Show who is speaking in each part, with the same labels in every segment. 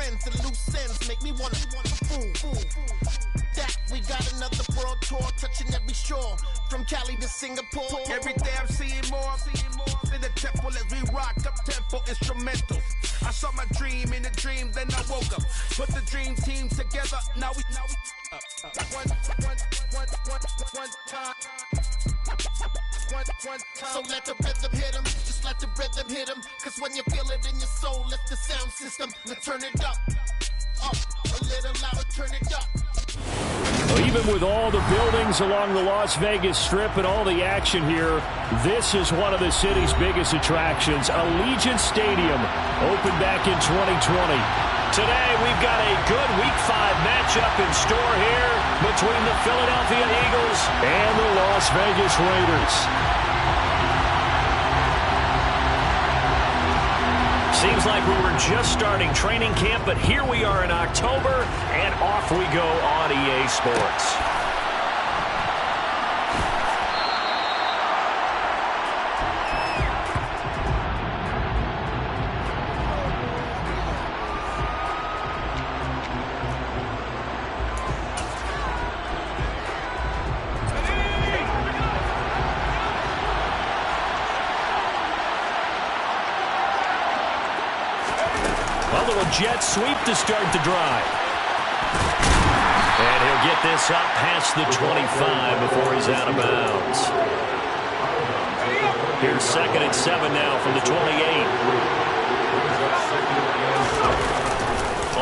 Speaker 1: friends and loose ends make me wanna fool. That we got another world tour touching every shore from Cali to Singapore.
Speaker 2: Every day I'm seeing more in the temple as we rock up tempo instrumentals. I saw my dream in a dream, then I woke up. Put the dream team together. Now we one time.
Speaker 1: So let the rhythm hit him, just let the rhythm hit him. Cause when you feel it in your soul, let the sound system, turn it up. Up, a little louder, turn it up.
Speaker 3: Well, even with all the buildings along the Las Vegas Strip and all the action here, this is one of the city's biggest attractions. Allegiant Stadium opened back in 2020. Today, we've got a good Week 5 matchup in store here between the Philadelphia Eagles and the Las Vegas Raiders. Seems like we were just starting training camp, but here we are in October, and off we go on EA Sports. Jet sweep to start the drive. And he'll get this up past the 25 before he's out of bounds. Here's 2nd and 7 now from the 28.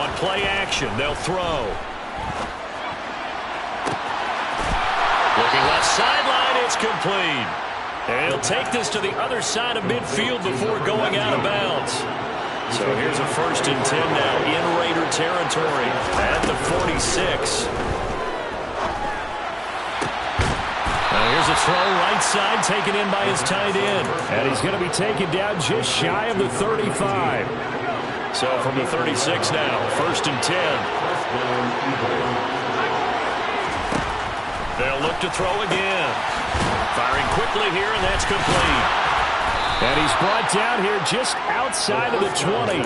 Speaker 3: On play action, they'll throw. Looking left sideline, it's complete. And he'll take this to the other side of midfield before going out of bounds. So here's a 1st and 10 now in Raider territory at the 46. Now here's a throw right side taken in by his tight end. And he's going to be taken down just shy of the 35. So from the 36 now, 1st and 10. They'll look to throw again. Firing quickly here, and that's complete. And he's brought down here just outside of the 20.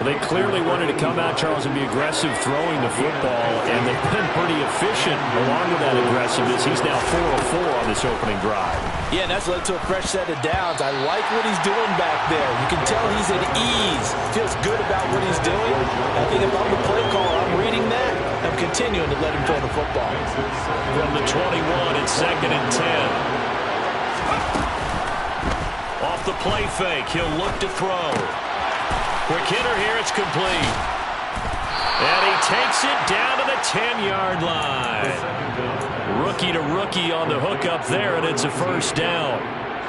Speaker 3: They clearly wanted to come out, Charles, and be aggressive throwing the football, and they've been pretty efficient along with that aggressiveness. He's now 4 of 4 on this opening drive.
Speaker 4: Yeah, and that's led to a fresh set of downs. I like what he's doing back there. You can tell he's at ease. Feels good about what he's doing. I think if I'm the play caller, I'm reading that. I'm continuing to let him throw the football.
Speaker 3: From the 21, it's 2nd and 10. Off the play fake, he'll look to throw. Quick hitter here, it's complete. And he takes it down to the 10-yard line. Rookie to rookie on the hook up there, and it's a 1st down.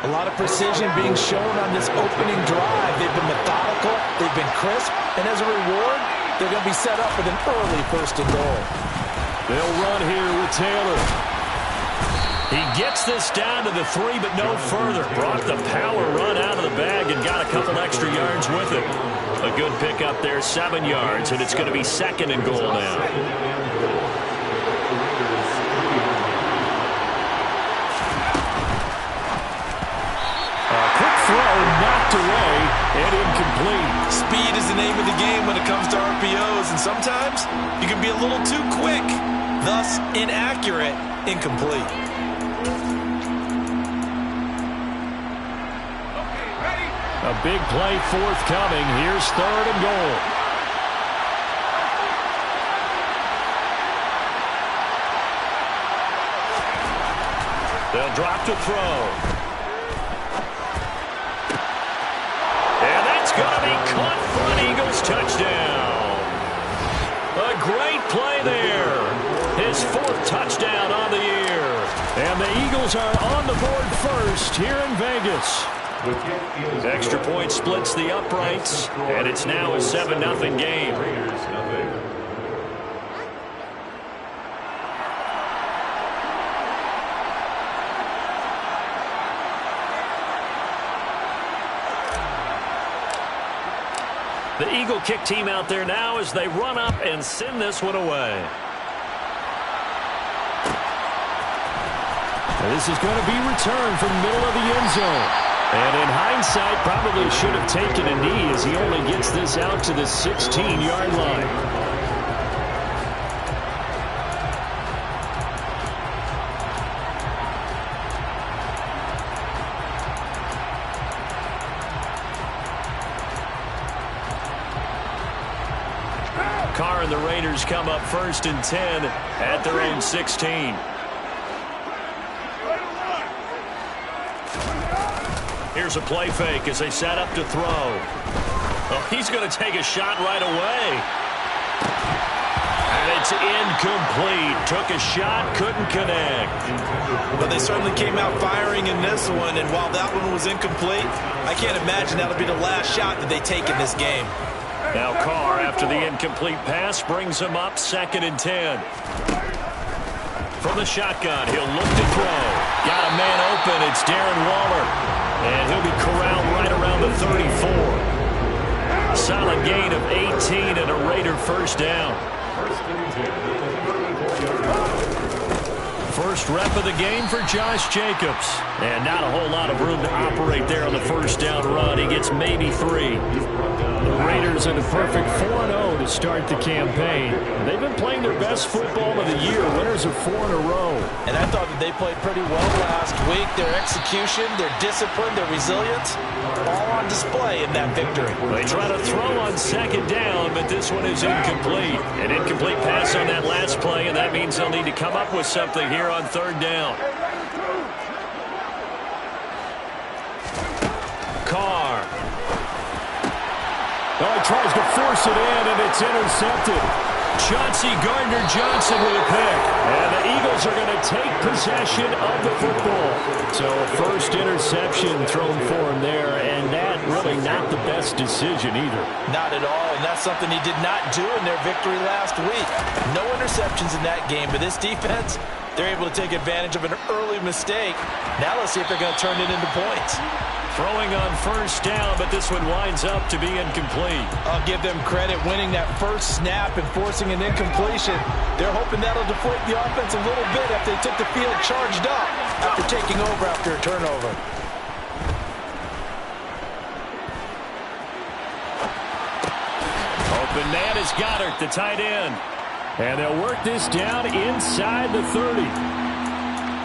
Speaker 4: A lot of precision being shown on this opening drive. They've been methodical, they've been crisp, and as a reward, they're going to be set up with an early 1st and goal.
Speaker 3: They'll run here with Taylor. He gets this down to the 3, but no further. Brought the power run out of the bag and got a couple extra yards with it. A good pickup there, 7 yards, and it's going to be 2nd and goal now. A quick throw knocked away and incomplete.
Speaker 4: Speed is the name of the game when it comes to RPOs, and sometimes you can be a little too quick, thus inaccurate, incomplete.
Speaker 3: A big play forthcoming. Here's 3rd and goal. They'll drop to throw. And that's going to be caught for an Eagles touchdown. A great play there. His 4th touchdown on the year. And the Eagles are on the board first here in Vegas. Extra point splits the uprights, and it's now a 7-0 game. The Eagle kick team out there now as they run up and send this one away. And this is going to be returned from the middle of the end zone. And in hindsight, probably should have taken a knee as he only gets this out to the 16-yard line. Carr and the Raiders come up 1st and 10 at their own 16. Here's a play fake as they set up to throw. Oh, he's going to take a shot right away. And it's incomplete. Took a shot, couldn't connect.
Speaker 4: But they certainly came out firing in this one, and while that one was incomplete, I can't imagine that'll be the last shot that they take in this game.
Speaker 3: Now Carr, after the incomplete pass, brings him up 2nd and 10. From the shotgun, he'll look to throw. Got a man open. It's Darren Waller. And he'll be corralled right around the 34. Solid gain of 18 and a Raider first down. First rep of the game for Josh Jacobs. And not a whole lot of room to operate there on the first down run. He gets maybe 3. The Raiders in a perfect 4-0 to start the campaign. They've been playing their best football of the year. Winners of 4 in a row.
Speaker 4: And I thought that they played pretty well last week. Their execution, their discipline, their resilience, all on display in that victory.
Speaker 3: They try to throw on 2nd down, but this one is incomplete. An incomplete pass on that last play, and that means they'll need to come up with something here on 3rd down. Carr. Oh, he tries to force it in, and it's intercepted. Chauncey Gardner-Johnson with a pick. And the Eagles are going to take possession of the football. So first interception thrown for him there, and that really not the best decision either.
Speaker 4: Not at all, and that's something he did not do in their victory last week. No interceptions in that game, but this defense, they're able to take advantage of an early mistake. Now let's see if they're going to turn it into points.
Speaker 3: Throwing on first down, but this one winds up to be incomplete.
Speaker 4: I'll give them credit winning that first snap and forcing an incompletion. They're hoping that'll deflate the offense a little bit if they took the field charged up after taking over after a turnover.
Speaker 3: Open man is Goddard, the tight end. And they'll work this down inside the 30.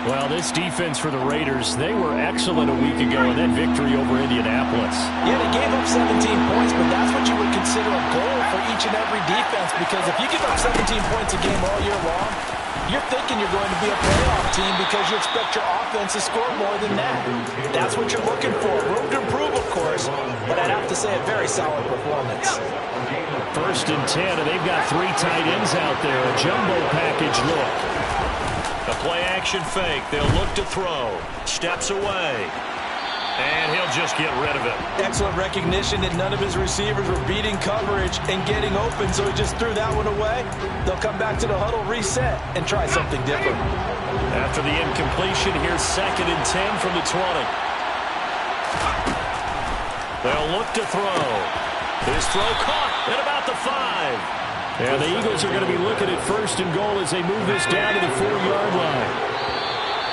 Speaker 3: Well, this defense for the Raiders, they were excellent a week ago in that victory over Indianapolis.
Speaker 4: Yeah, they gave up 17 points, but that's what you would consider a goal for each and every defense, because if you give up 17 points a game all year long, you're thinking you're going to be a playoff team because you expect your offense to score more than that. That's what you're looking for. Room to improve, of course, but I'd have to say a very solid performance.
Speaker 3: 1st and 10, and they've got 3 tight ends out there. A jumbo package look. A play-action fake. They'll look to throw. Steps away. And he'll just get rid of it.
Speaker 4: Excellent recognition that none of his receivers were beating coverage and getting open, so he just threw that one away. They'll come back to the huddle, reset, and try something different.
Speaker 3: After the incompletion, here's 2nd and 10 from the 20. They'll look to throw. His throw caught at about the 5. And the Eagles are going to be looking at 1st and goal as they move this down to the 4-yard line.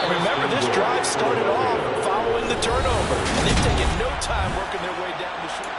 Speaker 4: And remember, this drive started off following the turnover, and they've taken no time working their way down the field.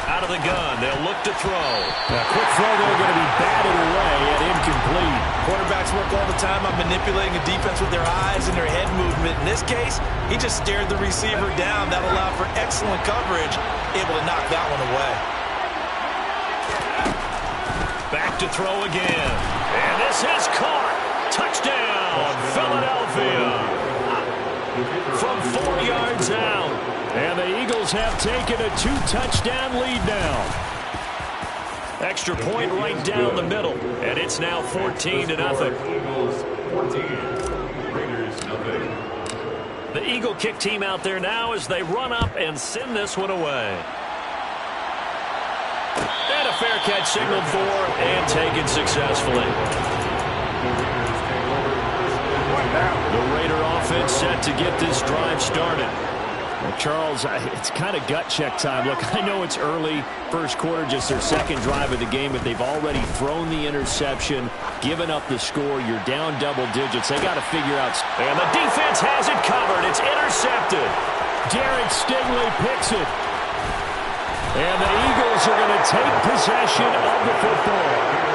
Speaker 3: Out of the gun, they'll look to throw. A quick throw there, going to be batted away and incomplete.
Speaker 4: Quarterbacks work all the time on manipulating a defense with their eyes and their head movement. In this case, he just stared the receiver down. That allowed for excellent coverage, able to knock that one away.
Speaker 3: Back to throw again. And this is caught. Touchdown, Philadelphia. From 4 yards out. And the Eagles have taken a 2-touchdown lead now. Extra point right down the middle. And it's now 14-0. The Eagle kick team out there now as they run up and send this one away. And a fair catch signaled for and taken successfully. The Raider offense set to get this drive started. Well, Charles, it's kind of gut check time. Look, I know it's early, first quarter, just their second drive of the game, but they've already thrown the interception, given up the score. You're down double digits. They got to figure out.
Speaker 5: And the defense has it covered. It's intercepted.
Speaker 3: Derek Stingley picks it. And the Eagles are going to take possession of the football.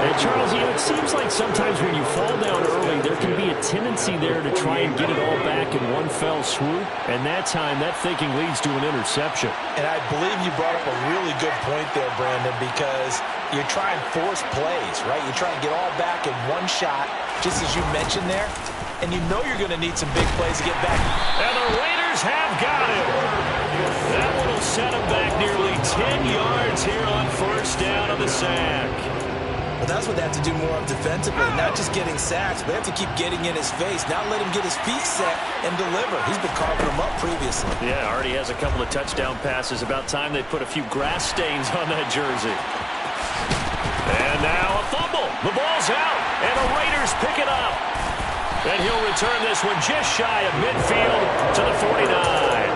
Speaker 3: And Charles, it seems like sometimes when you fall down early, there can be a tendency there to try and get it all back in one fell swoop. And that time, that thinking leads to an interception.
Speaker 4: And I believe you brought up a really good point there, Brandon, because you're trying to force plays, right? You're trying to get all back in one shot, just as you mentioned there. And you know you're going to need some big plays to get back.
Speaker 5: And the Raiders have got him. That one will set him back nearly 10 yards here on first down of the sack.
Speaker 4: Well, that's what they have to do more of defensively, not just getting sacks, but they have to keep getting in his face, not let him get his feet set and deliver. He's been carving them up previously.
Speaker 5: Yeah, already has a couple of touchdown passes. About time they put a few grass stains on that jersey. And now a fumble. The ball's out, and the Raiders pick it up. And he'll return this one just shy of midfield to the 49.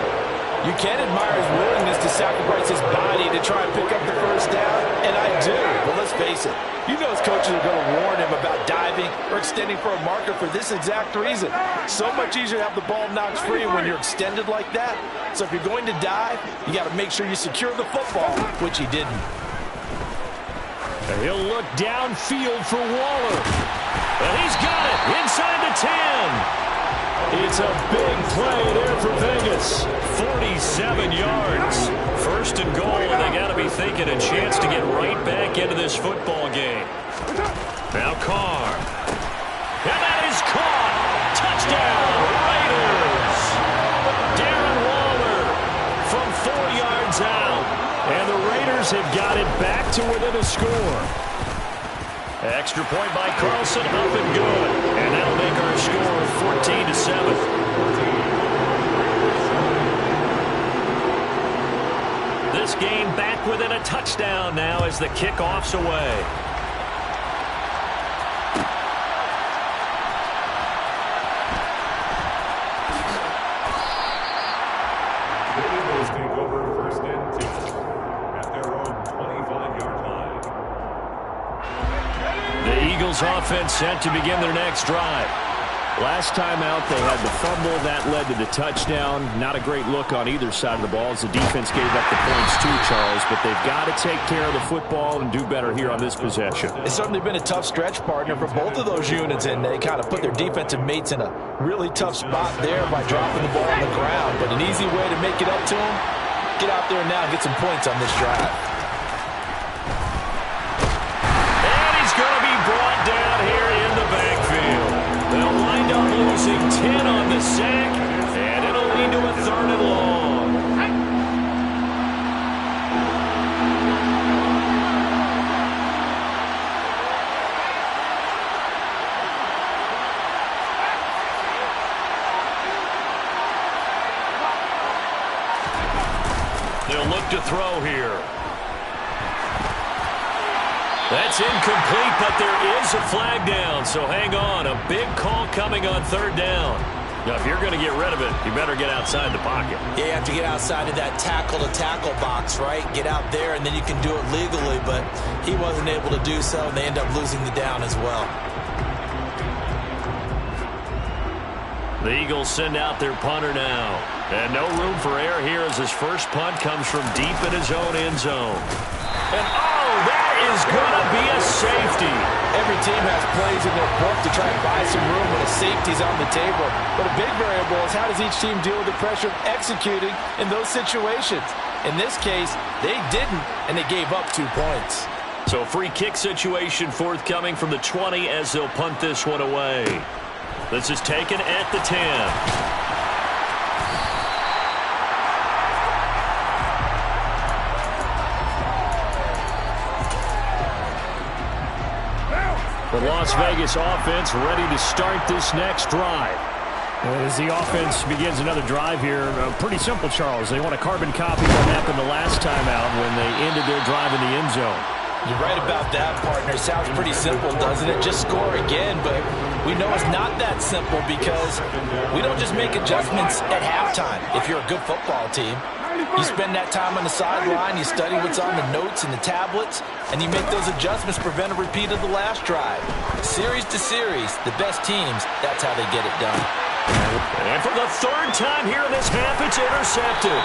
Speaker 4: You can admire his willingness to sacrifice his body to try and pick up the first down, and I do. But let's face it, you know his coaches are going to warn him about diving or extending for a marker for this exact reason. So much easier to have the ball knocked free when you're extended like that. So if you're going to dive, you got to make sure you secure the football, which he didn't.
Speaker 3: And he'll look downfield for Waller.
Speaker 5: And he's got it inside the 10.
Speaker 3: It's a big play there for Vegas.
Speaker 5: 47 yards. First and goal, and they got to be thinking a chance to get right back into this football game. Now Carr. And that is caught. Touchdown, Raiders. Darren Waller from 4 yards out.
Speaker 3: And the Raiders have got it back to within a score.
Speaker 5: Extra point by Carlson, up and good. And that'll make our score 14-7. This game back within a touchdown now as the kickoff's away.
Speaker 6: The Eagles take over first and 10 at their own 25-yard line.
Speaker 3: The Eagles offense set to begin their next drive. Last time out, they had the fumble. That led to the touchdown. Not a great look on either side of the ball as the defense gave up the points too, Charles. But they've got to take care of the football and do better here on this possession.
Speaker 4: It's certainly been a tough stretch, partner, for both of those units, and they kind of put their defensive mates in a really tough spot there by dropping the ball on the ground. But an easy way to make it up to them, get out there now and get some points on this drive.
Speaker 5: And he's going to be brought down here in the backfield. They'll wind up losing 10 on the sack, and it'll lead to a 3rd and long. They'll look to throw here. That's incomplete, but there is a flag down, so hang on. A big call coming on 3rd down. Now, if you're going to get rid of it, you better get outside the pocket.
Speaker 4: Yeah, you have to get outside of that tackle-to-tackle box, right? Get out there, and then you can do it legally, but he wasn't able to do so, and they end up losing the down as well.
Speaker 5: The Eagles send out their punter now. And no room for error here as his first punt comes from deep in his own end zone. And oh, that is going to be a safety.
Speaker 4: Every team has plays in their book to try and buy some room when a safety's on the table. But a big variable is how does each team deal with the pressure of executing in those situations. In this case, they didn't, and they gave up 2 points.
Speaker 5: So free kick situation forthcoming from the 20 as they'll punt this one away. This is taken at the 10.
Speaker 3: The Las Vegas offense ready to start this next drive. As the offense begins another drive here, pretty simple, Charles. They want to carbon copy what happened the last time out when they ended their drive in the end zone.
Speaker 4: You're right about that, partner. Sounds pretty simple, doesn't it? Just score again, but We know it's not that simple because we don't just make adjustments at halftime if you're a good football team. You spend that time on the sideline, you study what's on the notes and the tablets, and you make those adjustments to prevent a repeat of the last drive. Series to series, the best teams, that's how they get it done.
Speaker 5: And for the third time here in this half, it's intercepted.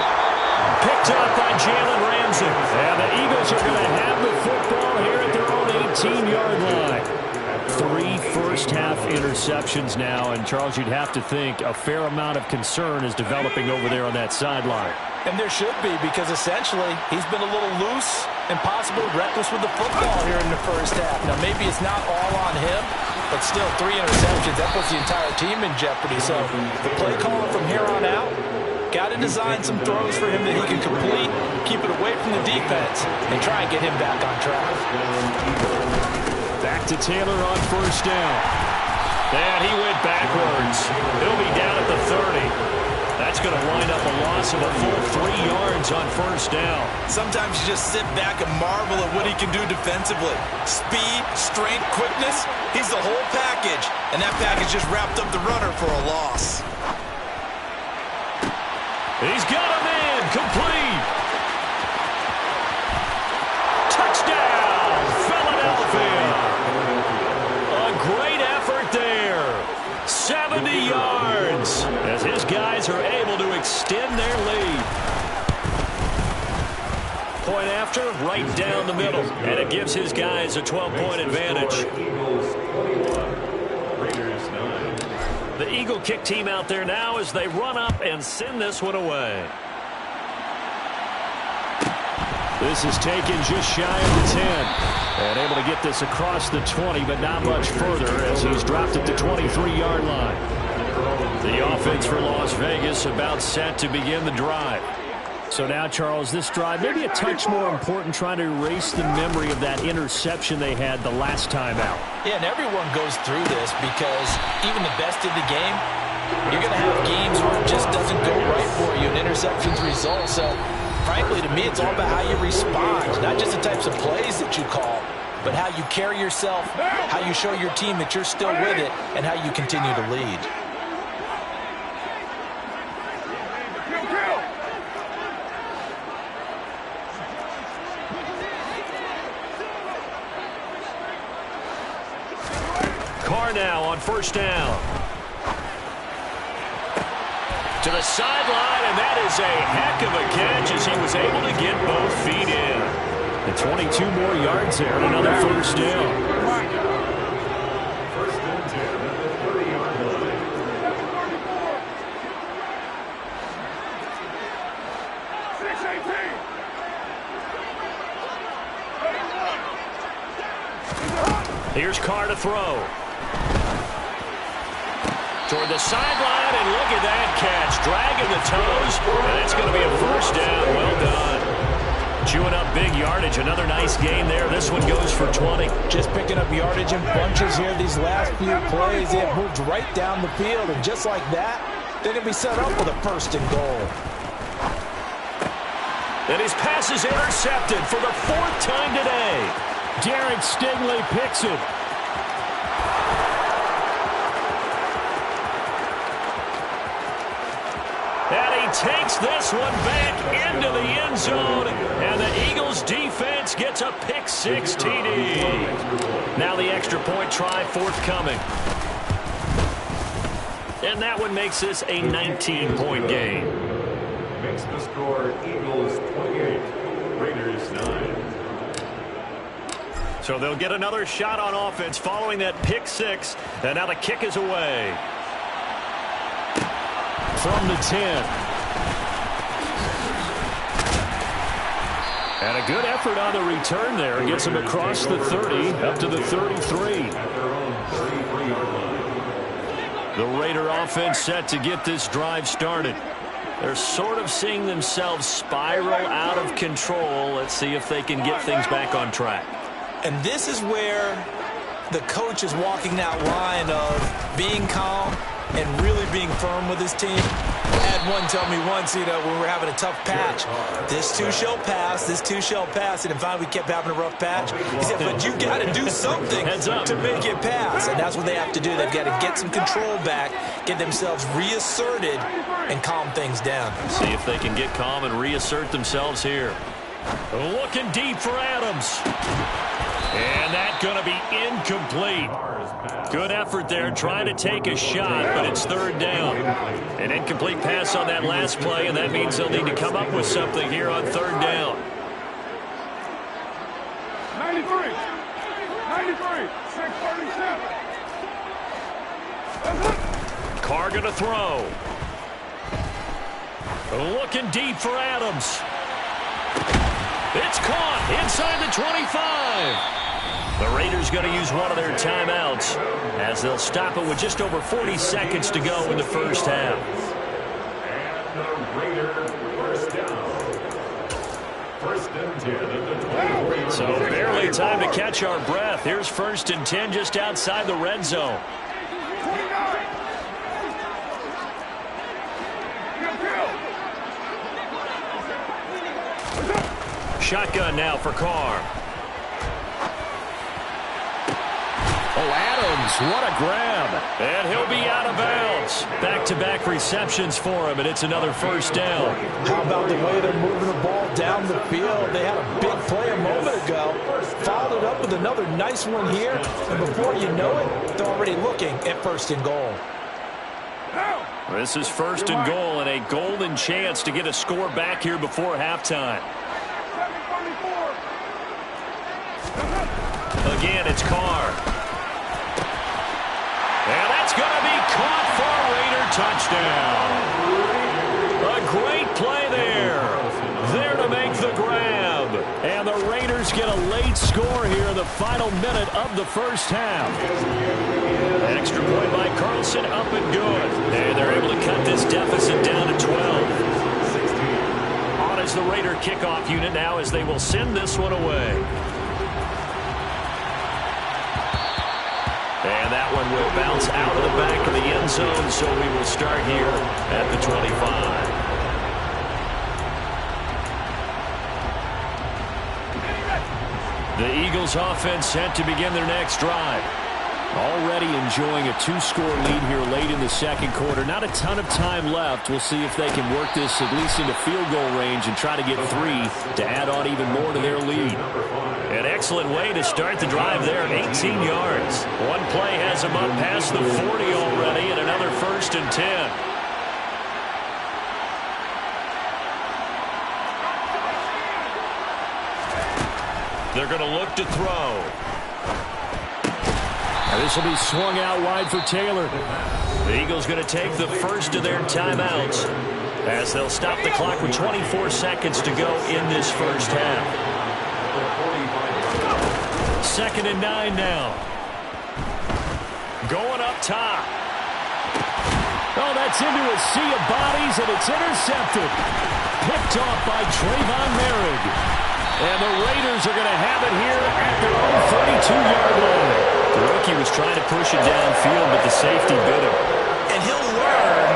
Speaker 5: Picked up by Jalen Ramsey.
Speaker 3: And the Eagles are going to have the football here at their own 18-yard line. 3 first-half interceptions now, and Charles, you'd have to think a fair amount of concern is developing over there on that sideline.
Speaker 4: And there should be, because essentially he's been a little loose and possibly reckless with the football here in the first half. Now, maybe it's not all on him, but still 3 interceptions. That puts the entire team in jeopardy. So the play caller from here on out got to design some throws for him that he can complete, keep it away from the defense, and try and get him back on track.
Speaker 3: Back to Taylor on first down.
Speaker 5: And he went backwards. He'll be down at the 30. That's going to wind up a loss of a full 3 yards on first down.
Speaker 4: Sometimes you just sit back and marvel at what he can do defensively. Speed, strength, quickness, he's the whole package. And that package just wrapped up the runner for a loss.
Speaker 5: He's got him in. Complete. Touchdown, Philadelphia. A great effort there. 70 yards as his guys are able to extend their lead. Point after, right down the middle. And it gives his guys a 12-point advantage. The Eagle kick team out there now as they run up and send this one away.
Speaker 3: This is taken just shy of the 10. And able to get this across the 20, but not much further as he's dropped at the 23-yard line. The offense for Las Vegas about set to begin the drive. So now, Charles, this drive maybe a touch more important, trying to erase the memory of that interception they had the last time out.
Speaker 4: Yeah, and everyone goes through this because even the best of the game, you're going to have games where it just doesn't go right for you and interceptions result. So, frankly, to me, it's all about how you respond, not just the types of plays that you call, but how you carry yourself, how you show your team that you're still with it, and how you continue to lead.
Speaker 5: Carr now on first down. To the sideline, and that is a heck of a catch as he was able to get both feet in.
Speaker 3: And 22 more yards there, and another first down.
Speaker 6: First and 10 at the 30-yard line.
Speaker 5: Here's Carr to throw. Toward the sideline, and look at that catch. Dragging the toes, and it's going to be a first down. Well done. Chewing up big yardage. Another nice gain there. This one goes for 20.
Speaker 4: Just picking up yardage in bunches here these last few plays. They have moved right down the field, and just like that, they're going to be set up with a first and goal.
Speaker 5: And his pass is intercepted for the 4th time today.
Speaker 3: Derek Stingley picks it.
Speaker 5: And he takes this one back into the end zone. And the Eagles defense gets a pick 6 TD. Now the extra point try forthcoming. And that one makes this a 19-point game.
Speaker 6: Makes the score Eagles 28, Raiders 9.
Speaker 5: So they'll get another shot on offense following that pick 6. And now the kick is away.
Speaker 3: From the 10. And a good effort on the return there. Gets him across the 30, up to the 33.
Speaker 6: At their own 33-yard line.
Speaker 5: The Raider offense set to get this drive started. They're sort of seeing themselves spiral out of control. Let's see if they can get things back on track.
Speaker 4: And this is where the coach is walking that line of being calm, and really being firm with his team. I had one tell me once, when we're having a tough patch, this too shall pass, this too shall pass. And finally we kept having a rough patch. He said, but you got to do something to make it pass. And that's what they have to do. They've got to get some control back, get themselves reasserted, and calm things down.
Speaker 5: See if they can get calm and reassert themselves here. Looking deep for Adams. And that's going to be incomplete. Good effort there trying to take a shot, but it's third down. An incomplete pass on that last play, and that means they'll need to come up with something here on third down.
Speaker 6: 93, 637.
Speaker 5: Carr going to throw. Looking deep for Adams. It's caught inside the 25. The Raiders going to use one of their timeouts as they'll stop it with just over 40 seconds to go in the first half.
Speaker 6: And the Raiders first down. First and 10 at the 23.
Speaker 5: So barely time to catch our breath. Here's first and 10 just outside the red zone.
Speaker 6: 29.
Speaker 5: Shotgun now for Carr. Oh, Adams, what a grab. And he'll be out of bounds. Back-to-back receptions for him, and it's another first down.
Speaker 4: How about the way they're moving the ball down the field? They had a big play a moment ago. Followed it up with another nice one here. And before you know it, they're already looking at first and goal.
Speaker 5: This is first and goal and a golden chance to get a score back here before halftime. Again, it's Carr. And that's going to be caught for a Raider touchdown. A great play there. There to make the grab. And the Raiders get a late score here in the final minute of the first half. Extra point by Carlson, up and good. And they're able to cut this deficit down to 12. On is the Raider kickoff unit now as they will send this one away. And that one will bounce out of the back of the end zone, so we will start here at the 25. The Eagles offense set to begin their next drive. Already enjoying a two-score lead here late in the second quarter. Not a ton of time left. We'll see if they can work this at least into field goal range and try to get 3 to add on even more to their lead. An excellent way to start the drive there, 18 yards. One play has them up past the 40 already, and another first and 10. They're going to look to throw. This will be swung out wide for Taylor. The Eagles going to take the first of their timeouts as they'll stop the clock with 24 seconds to go in this first half. 2nd and 9 now. Going up top. Oh, that's into a sea of bodies, and it's intercepted. Picked off by Trayvon Merrick. And the Raiders are going to have it here at their own 32-yard line. The rookie was trying to push it downfield, but the safety bit him.
Speaker 4: And he'll learn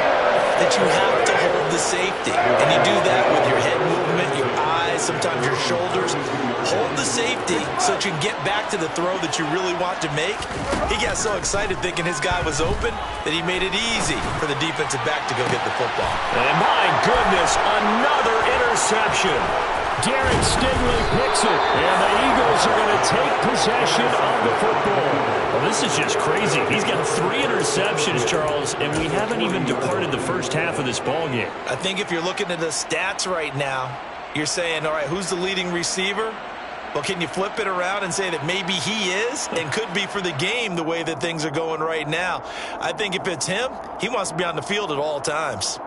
Speaker 4: that you have to hold the safety. And you do that with your head movement, your eyes, sometimes your shoulders. Hold the safety so that you can get back to the throw that you really want to make. He got so excited thinking his guy was open that he made it easy for the defensive back to go get the football.
Speaker 5: And my goodness, another interception. Derek Stingley picks it, and the Eagles are going to take possession of the football. Well, this is just crazy. He's got 3 interceptions, Charles, and we haven't even departed the first half of this ballgame.
Speaker 4: I think if you're looking at the stats right now, you're saying, all right, who's the leading receiver? Well, can you flip it around and say that maybe he is and could be for the game the way that things are going right now? I think if it's him, he wants to be on the field at all times.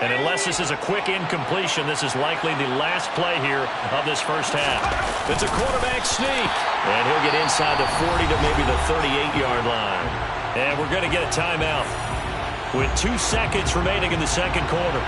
Speaker 5: And unless this is a quick incompletion, this is likely the last play here of this first half. It's a quarterback sneak. And he'll get inside the 40 to maybe the 38-yard line. And we're going to get a timeout with 2 seconds remaining in the second quarter.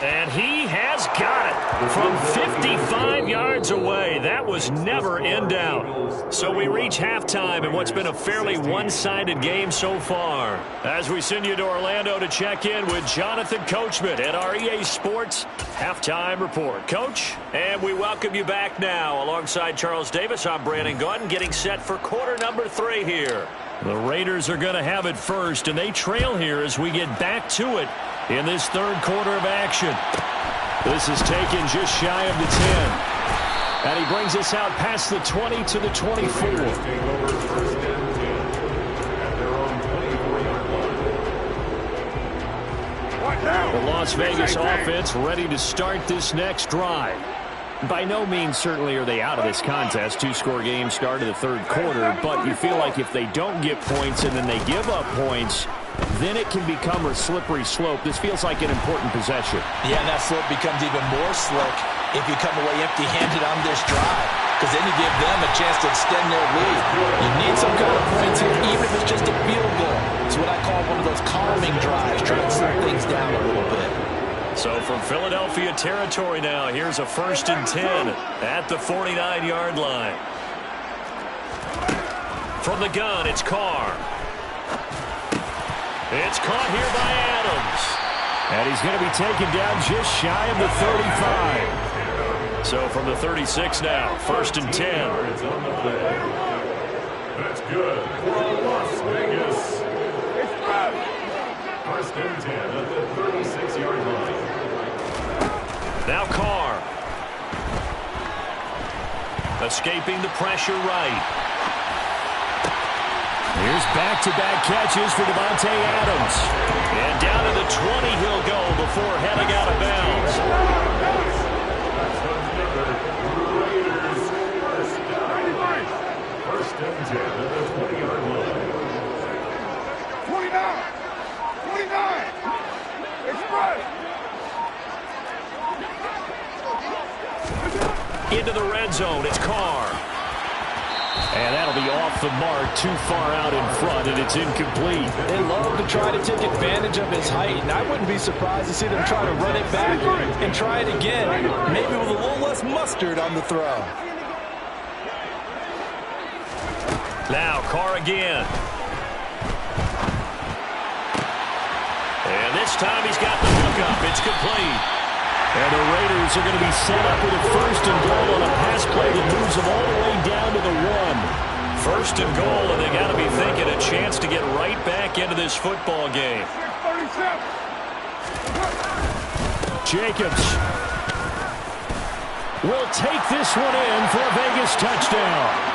Speaker 5: And he has got it from 55 yards away. That was
Speaker 3: was never in doubt. So we reach halftime in what's been a fairly one-sided game so far. As we send you to Orlando to check in with Jonathan Coachman at our EA Sports Halftime Report. Coach, and we welcome you back now. Alongside Charles Davis, I'm Brandon Gaudin, getting set for quarter number 3 here. The Raiders are going to have it first, and they trail here as we get back to it in this third quarter of action. This is taken just shy of the 10. And he brings us out past the 20 to the 24. The Las Vegas offense ready to start this next drive. By no means certainly are they out of this contest. 2-score game start of the third quarter, but you feel like if they don't get points and then they give up points, then it can become a slippery slope. This feels like an important possession. Yeah, and that slope becomes even more slick if you come away empty-handed on this drive, because then you give them a chance to extend their lead. You need some kind of points here, even if it's just a field goal. It's what I call one of those calming drives, trying to slow things down a little bit. So from Philadelphia territory now, here's a 1st and 10 at the 49-yard line. From the gun, it's Carr. It's caught here by Adams. And he's going to be taken down just shy of the 35. So from the 36 now, 1st and 10.
Speaker 6: That's good for Las Vegas. It's back. 1st and 10 at the 36-yard line.
Speaker 3: Now Carr. Escaping the pressure right. Here's back-to-back catches for Davante Adams. And down to the 20 he'll go before heading out of bounds.
Speaker 6: That's another Raiders first down. 1st and 10 at the 20-yard line.
Speaker 2: 29. It's right.
Speaker 3: Into the red zone, it's Carr. And that'll be off the mark, too far out in front, and it's incomplete.
Speaker 4: They love to try to take advantage of his height, and I wouldn't be surprised to see them try to run it back and try it again, maybe with a little less mustard on the throw.
Speaker 3: Now Carr again. And this time he's got the hook up. It's complete. And the Raiders are going to be set up with a 1st and goal on a pass play that moves them all the way down to the 1. 1st and goal, and they got to be thinking a chance to get right back into this football game. Jacobs will take this one in for a Vegas touchdown.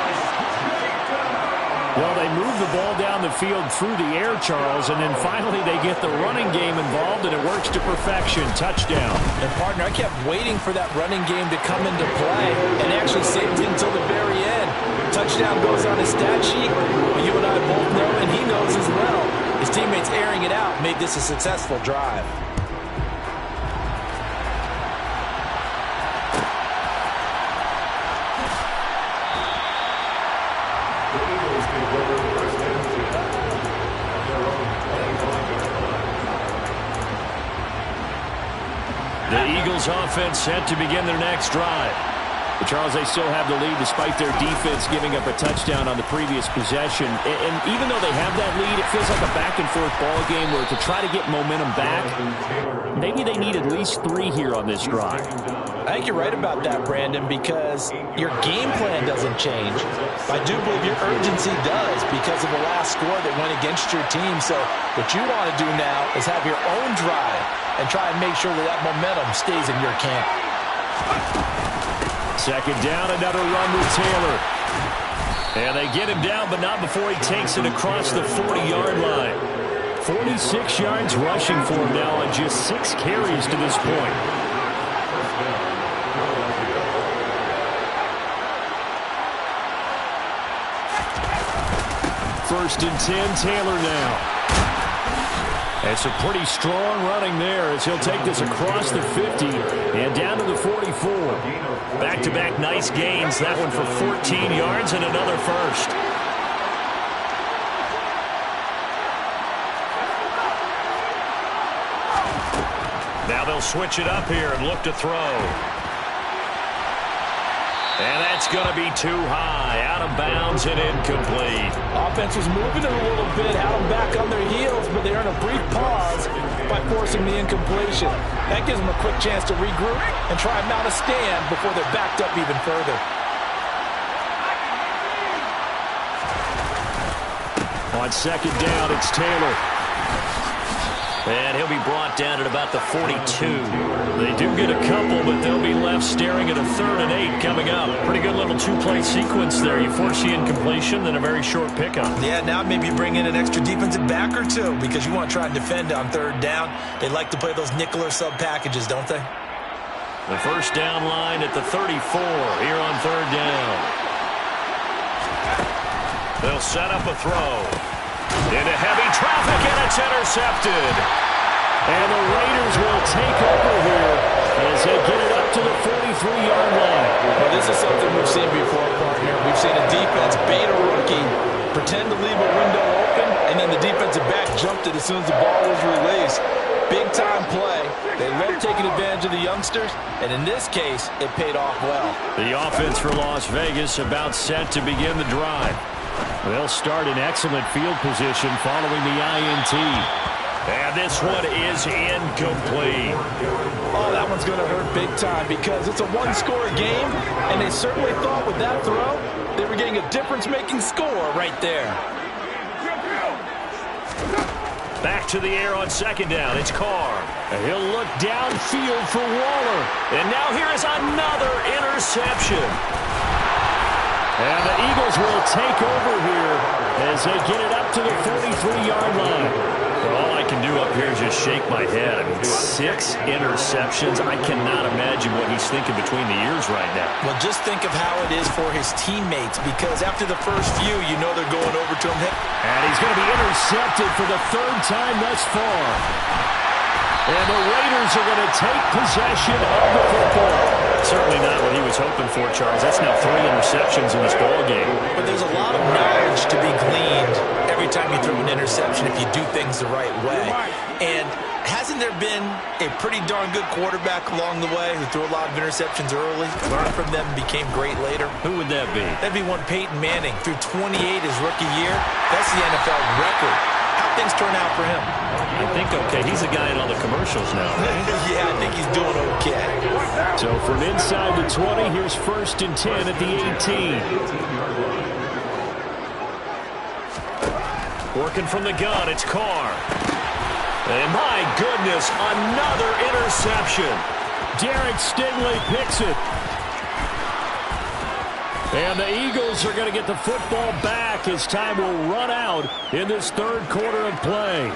Speaker 3: Well, they move the ball down the field through the air, Charles, and then finally they get the running game involved, and it works to perfection. Touchdown.
Speaker 4: And, partner, I kept waiting for that running game to come into play and actually saved it until the very end. Touchdown goes on his stat sheet, but you and I both know, and he knows as well, his teammates airing it out made this a successful drive.
Speaker 3: The Eagles offense set to begin their next drive. But Charles, they still have the lead despite their defense giving up a touchdown on the previous possession. And even though they have that lead, it feels like a back-and-forth ball game where to try to get momentum back, maybe they need at least 3 here on this drive.
Speaker 4: I think you're right about that, Brandon, because your game plan doesn't change. I do believe your urgency does because of the last score that went against your team. So what you want to do now is have your own drive and try and make sure that that momentum stays in your camp.
Speaker 3: 2nd down, another run with Taylor. And they get him down, but not before he takes it across the 40-yard line. 46 yards rushing for him now on just 6 carries to this point. 1st and 10, Taylor now. It's a pretty strong running there as he'll take this across the 50 and down to the 44. Back-to-back nice gains. That one for 14 yards and another first. Now they'll switch it up here and look to throw. And that
Speaker 5: That's going to be too high, out of bounds and incomplete.
Speaker 4: Offense was moving it a little bit, had them back on their heels, but they earned a brief pause by forcing the incompletion. That gives them a quick chance to regroup and try and mount a stand before they're backed up even further.
Speaker 3: On second down, it's Taylor.
Speaker 5: And he'll be brought down at about the 42. They do get a couple, but they'll be left staring at a 3rd and 8 coming up. Pretty good little two-play sequence there. You force the incompletion, then a very short pickup.
Speaker 4: Yeah, now maybe you bring in an extra defensive back or two because you want to try and defend on 3rd down. They like to play those nickel or sub packages, don't they?
Speaker 5: The first down line at the 34 here on 3rd down. They'll set up a throw. Into heavy traffic, and it's intercepted.
Speaker 3: And the Raiders will take over here as they get it up to the 43-yard line.
Speaker 4: Well, this is something we've seen before, partner. We've seen a defense bait a rookie, pretend to leave a window open, and then the defensive back jumped it as soon as the ball was released. Big-time play. They love taking advantage of the youngsters, and in this case, it paid off well.
Speaker 3: The offense for Las Vegas about set to begin the drive. They'll start in excellent field position following the INT.
Speaker 5: And this one is incomplete.
Speaker 4: Oh, that one's going to hurt big time because it's a one-score game, and they certainly thought with that throw they were getting a difference-making score right there.
Speaker 5: Back to the air on second down. It's Carr.
Speaker 3: And he'll look downfield for Waller.
Speaker 5: And now here is another interception.
Speaker 3: And the Eagles will take over here as they get it up to the 43-yard line.
Speaker 5: Well, all I can do up here is just shake my head. I mean, 6 interceptions. I cannot imagine what he's thinking between the ears right now.
Speaker 4: Well, just think of how it is for his teammates, because after the first few, you know they're going over to him.
Speaker 3: And he's going to be intercepted for the 3rd time thus far. And the Raiders are going to take possession of the football.
Speaker 5: Certainly not what he was hoping for, Charles. That's now 3 interceptions in this ball game.
Speaker 4: But there's a lot of knowledge to be gleaned every time you throw an interception if you do things the right way. And hasn't there been a pretty darn good quarterback along the way who threw a lot of interceptions early, learned from them, and became great later?
Speaker 5: Who would that be?
Speaker 4: That'd be one Peyton Manning. Threw 28 his rookie year. That's the NFL record. How'd things turn out for him?
Speaker 5: I think okay. He's a guy in all the commercials now, right?
Speaker 4: Yeah, I think he's doing okay.
Speaker 3: So from inside the 20, here's 1st and 10 at the 18.
Speaker 5: Working from the gun, it's Carr. And my goodness, another interception.
Speaker 3: Derek Stingley picks it. And the Eagles are going to get the football back as time will run out in this 3rd quarter of play.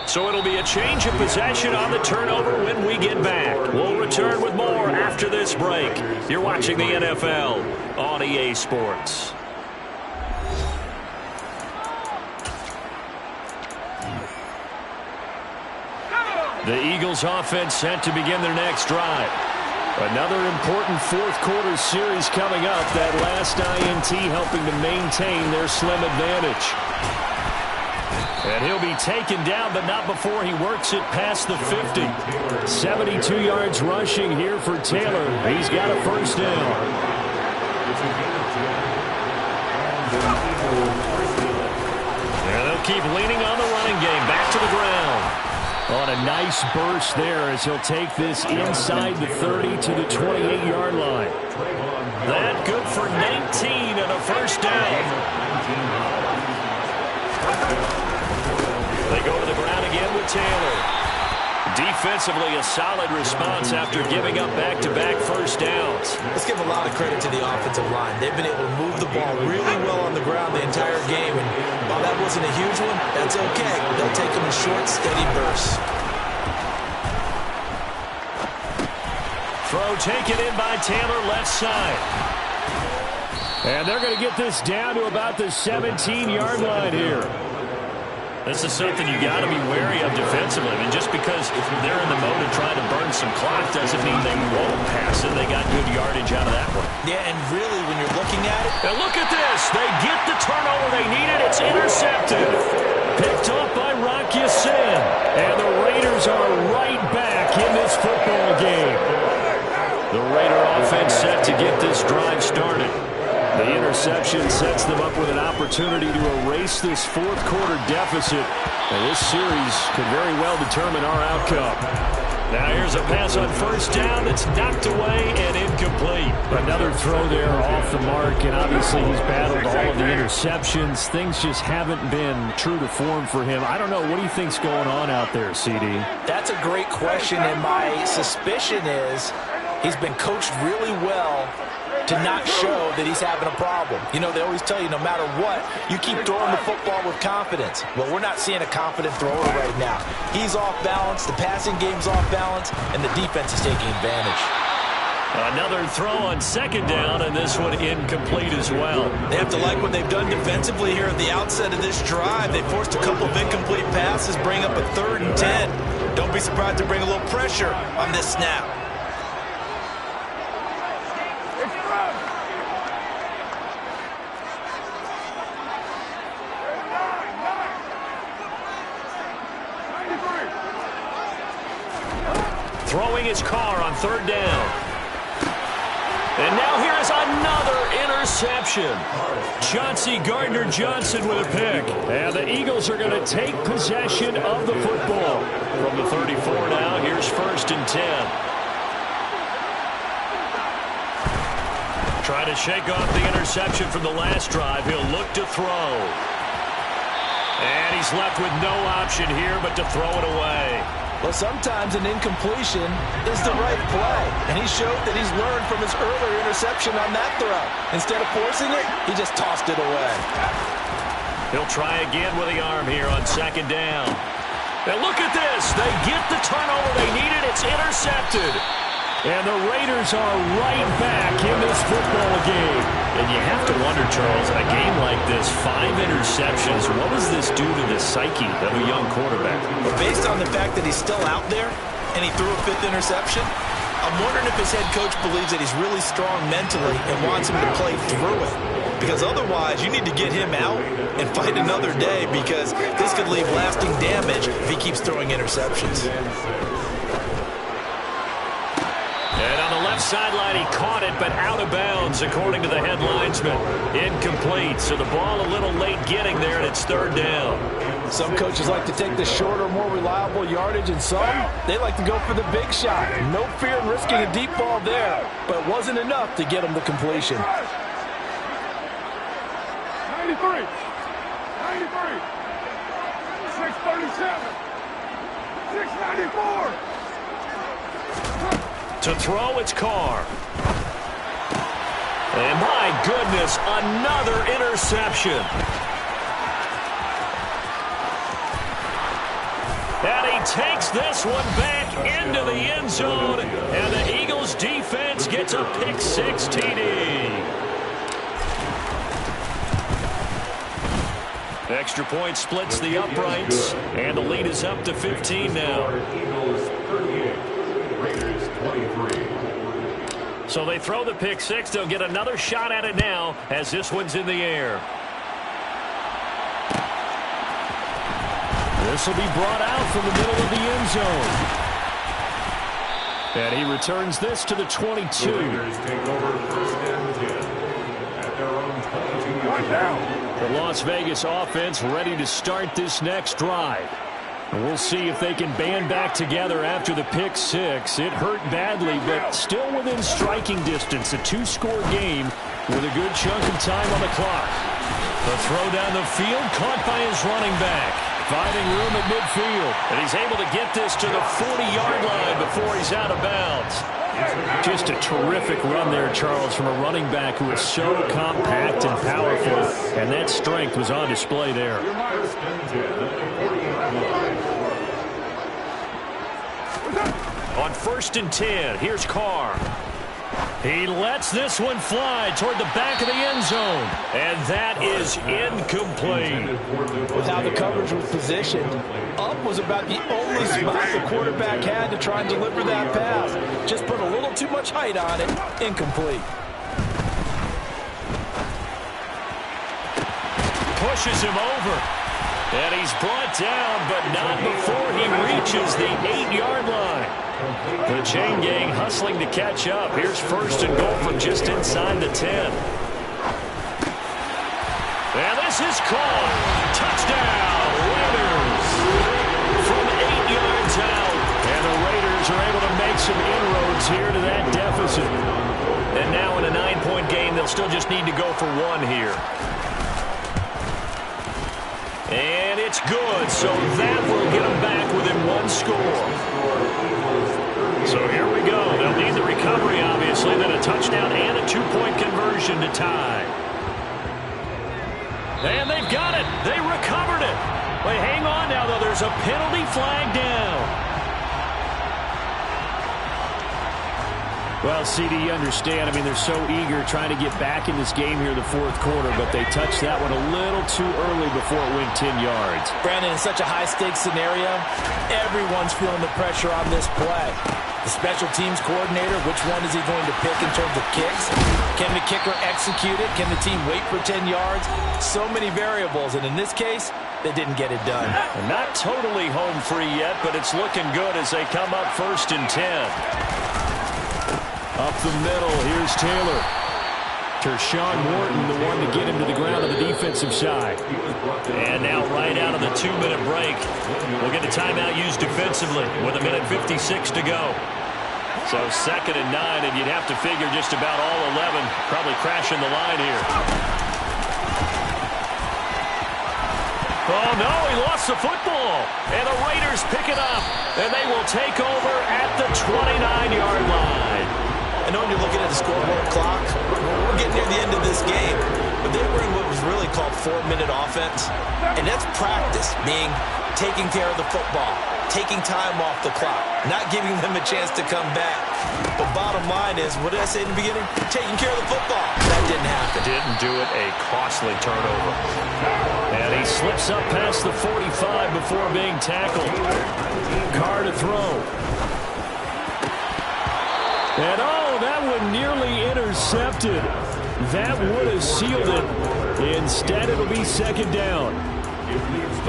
Speaker 5: So it'll be a change of possession on the turnover when we get back. We'll return with more after this break. You're watching the NFL on EA Sports.
Speaker 3: The Eagles offense set to begin their next drive. Another important 4th quarter series coming up. That last INT helping to maintain their slim advantage. And he'll be taken down, but not before he works it past the 50. 72 yards rushing here for Taylor. He's got a 1st down.
Speaker 5: And they'll keep leaning on the running game. Back to the ground.
Speaker 3: On a nice burst there as he'll take this inside the 30 to the 28-yard line.
Speaker 5: That good for 19 and a 1st down. They go to the ground again with Taylor. Defensively, a solid response after giving up back-to-back 1st downs.
Speaker 4: Let's give a lot of credit to the offensive line. They've been able to move the ball really well on the ground the entire game. And while that wasn't a huge one, that's okay. They'll take them in short, steady bursts.
Speaker 5: Throw taken in by Taylor, left side.
Speaker 3: And they're going to get this down to about the 17-yard line here.
Speaker 5: This is something you got to be wary of defensively. I mean, just because they're in the mode of trying to burn some clock doesn't mean they won't pass it. They got good yardage out of that one.
Speaker 4: Yeah, and really, when you're looking at it...
Speaker 5: And look at this. They get the turnover they needed. It's intercepted.
Speaker 3: Picked off by Rock Ya-Sin. And the Raiders are right back in this football game. The Raider offense set to get this drive started. The interception sets them up with an opportunity to erase this fourth quarter deficit. And this series could very well determine our outcome. Now here's a pass on first down that's knocked away and incomplete. Another throw there off the mark, and obviously he's battled all of the interceptions. Things just haven't been true to form for him. I don't know. What do you think's going on out there, CD?
Speaker 4: That's a great question, and my suspicion is he's been coached really well to not show that he's having a problem. You know, they always tell you no matter what, you keep throwing the football with confidence. Well, we're not seeing a confident thrower right now. He's off balance, the passing game's off balance, and the defense is taking advantage.
Speaker 5: Another throw on second down, and this one incomplete as well.
Speaker 4: They have to like what they've done defensively here at the outset of this drive. They forced a couple of incomplete passes, bring up a 3rd and 10. Don't be surprised to bring a little pressure on this snap.
Speaker 5: Throwing his car on 3rd down. And now here is another interception. Chauncey Gardner-Johnson with a pick. And the Eagles are going to take possession of the football. From the 34 now, here's 1st and 10. Trying to shake off the interception from the last drive. He'll look to throw. And he's left with no option here but to throw it away.
Speaker 4: Well, sometimes an incompletion is the right play, and he showed that he's learned from his earlier interception on that throw. Instead of forcing it, he just tossed it away.
Speaker 5: He'll try again with the arm here on 2nd down. And look at this. They get the turnover they needed. It's intercepted. And the Raiders are right back in this football game. And you have to wonder, Charles, in a game like this, 5 interceptions, what does this do to the psyche of a young quarterback?
Speaker 4: But based on the fact that he's still out there and he threw a 5th interception, I'm wondering if his head coach believes that he's really strong mentally and wants him to play through it. Because otherwise, you need to get him out and fight another day, because this could leave lasting damage if he keeps throwing interceptions.
Speaker 5: And on the left sideline, he caught it, but out of bounds, according to the head linesman. Incomplete, so the ball a little late getting there, and it's 3rd down.
Speaker 4: Some coaches like to take the shorter, more reliable yardage, and some, they like to go for the big shot. No fear in risking a deep ball there, but it wasn't enough to get him the completion.
Speaker 6: 93. 93. 637. 694.
Speaker 5: To throw, it's Carr. And my goodness, another interception. And he takes this one back into the end zone. And the Eagles defense gets a pick-6 TD. Extra point splits the uprights. And the lead is up to 15 now.
Speaker 6: Eagles 38. Raiders 23.
Speaker 5: So they throw the pick-6. They'll get another shot at it now as this one's in the air. This will be brought out from the middle of the end zone. And he returns this to the 22.
Speaker 6: The Raiders take over 1st and 10 at their own 22-yard line.
Speaker 3: The Las Vegas offense ready to start this next drive. And we'll see if they can band back together after the pick-6. It hurt badly, but still within striking distance. A 2-score game with a good chunk of time on the clock.
Speaker 5: The throw down the field caught by his running back.
Speaker 3: Finding room at midfield.
Speaker 5: And he's able to get this to the 40-yard line before he's out of bounds.
Speaker 3: Just a terrific run there, Charles, from a running back who is so compact and powerful. And that strength was on display there.
Speaker 5: On 1st and 10, here's Carr. He lets this one fly toward the back of the end zone. And that is incomplete.
Speaker 4: With how the coverage was positioned, up was about the only spot the quarterback had to try and deliver that pass. Just put a little too much height on it. Incomplete.
Speaker 5: Pushes him over. And he's brought down, but not before he reaches the 8-yard line.
Speaker 3: The chain gang hustling to catch up. Here's first and goal from just inside the 10. And this is caught. Touchdown, Raiders. From 8 yards out. And the Raiders are able to make some inroads here to that deficit. And now in a 9-point game, they'll still just need to go for one here. And it's good, so that will get them back within one score. So here we go. They'll need the recovery, obviously, then a touchdown and a 2-point conversion to tie. And they've got it. They recovered it. Wait, hang on now, though. There's a penalty flag down. Well, CD, you understand. I mean, they're so eager trying to get back in this game here in the fourth quarter, but they touched that one a little too early before it went 10 yards.
Speaker 4: Brandon, in such a high-stakes scenario, everyone's feeling the pressure on this play. The special teams coordinator, which one is he going to pick in terms of kicks? Can the kicker execute it? Can the team wait for 10 yards? So many variables, and in this case, they didn't get it done.
Speaker 3: Not totally home free yet, but it's looking good as they come up first and 10. Up the middle, here's Taylor. Tershawn Wharton, the one to get him to the ground on the defensive side. And now right out of the 2-minute break, we'll get a timeout used defensively with 1:56 to go. So 2nd and 9, and you'd have to figure just about all 11 probably crashing the line here. Oh, no, he lost the football. And the Raiders pick it up, and they will take over at the 29-yard line.
Speaker 4: I know when you're looking at the scoreboard clock, we're getting near the end of this game, but they were in what was really called 4-minute offense. And that's practice, meaning taking care of the football, taking time off the clock, not giving them a chance to come back. But bottom line is, what did I say in the beginning? Taking care of the football. That didn't happen.
Speaker 3: Didn't do it, a costly turnover. And he slips up past the 45 before being tackled. Carr to throw. And oh, that one nearly intercepted. That would have sealed it. Instead, it'll be 2nd down.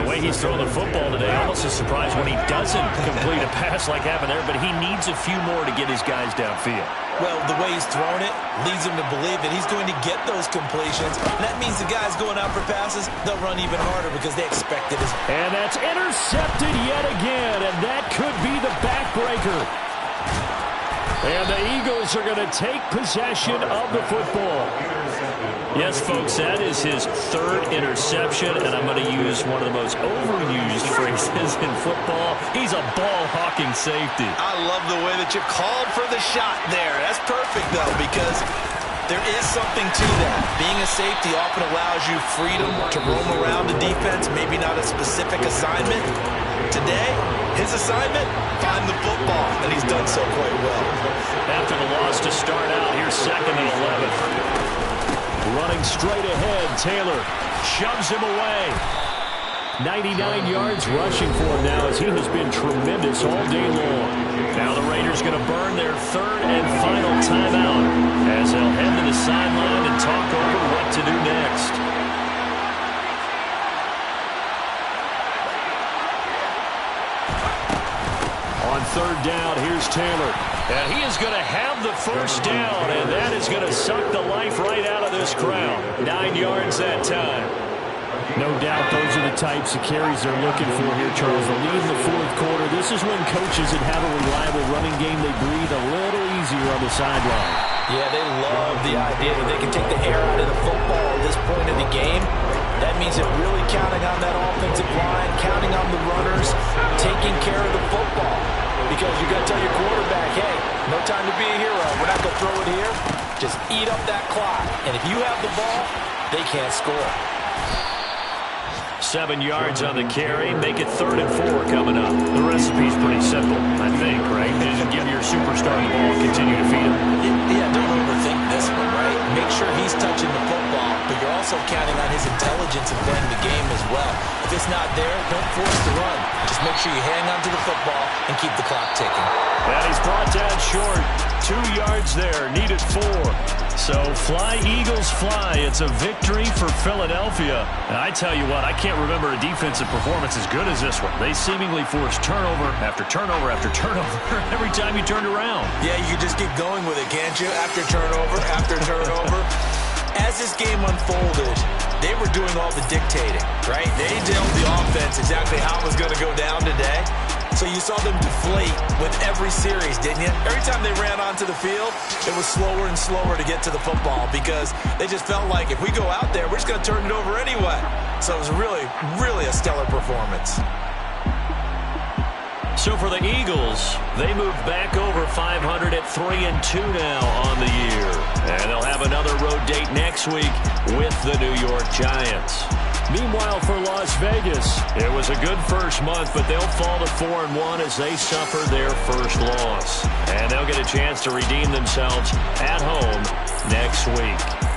Speaker 3: The way he's throwing the football today, almost a surprise when he doesn't complete a pass like happened there, but he needs a few more to get his guys downfield.
Speaker 4: Well, the way he's thrown it leads him to believe that he's going to get those completions. And that means the guys going out for passes, they'll run even harder because they expect it.
Speaker 3: And that's intercepted yet again, and that could be the backbreaker. And the Eagles are going to take possession of the football. Yes, folks, that is his 3rd interception, and I'm going to use one of the most overused phrases in football. He's a ball-hawking safety.
Speaker 4: I love the way that you called for the shot there. That's perfect, though, because there is something to that. Being a safety often allows you freedom to roam around the defense, maybe not a specific assignment. Today, his assignment, find the football, and he's done so quite well.
Speaker 3: After the loss to start out, here's 2nd and 11. Running straight ahead, Taylor shoves him away. 99 yards rushing for him now as he has been tremendous all day long. Now the Raiders going to burn their 3rd and final timeout as they'll head to the sideline and talk over what to do next. On 3rd down, here's Taylor. And he is going to have the first down, and that is going to suck the life right out of this crowd. 9 yards that time. No doubt those are the types of carries they're looking for here, Charles. The lead in the fourth quarter. This is when coaches that have a reliable running game, they breathe a little easier on the sideline.
Speaker 4: Yeah, they love the idea that they can take the air out of the football at this point in the game. That means they're really counting on that offensive line, counting on the runners, taking care of the football. Because you got to tell your quarterback, hey, no time to be a hero. We're not going to throw it here. Just eat up that clock. And if you have the ball, they can't score.
Speaker 3: 7 yards on the carry. Make it 3rd and 4 coming up. The recipe's pretty simple, I think, right? Just give your superstar the ball and continue to feed him.
Speaker 4: Yeah, don't overthink this one, right? Make sure he's touching the football, but you're also counting on his intelligence in playing the game as well. If it's not there, don't force the run. Just make sure you hang on to the football and keep the clock ticking.
Speaker 3: And he's brought down short. 2 yards there. Needed 4. So fly, Eagles, fly. It's a victory for Philadelphia. And I tell you what, I can't remember a defensive performance as good as this one. They seemingly forced turnover after turnover after turnover every time you turned around.
Speaker 4: Yeah, you can just keep going with it, can't you? After turnover, after turnover. As this game unfolded, they were doing all the dictating, right? They told the offense exactly how it was going to go down today. So you saw them deflate with every series, didn't you? Every time they ran onto the field, it was slower and slower to get to the football because they just felt like if we go out there, we're just going to turn it over anyway. So it was really, really a stellar performance.
Speaker 3: So for the Eagles, they move back over 500 at 3-2 now on the year. And they'll have another road date next week with the New York Giants. Meanwhile, for Las Vegas, it was a good first month, but they'll fall to 4-1 as they suffer their first loss. And they'll get a chance to redeem themselves at home next week.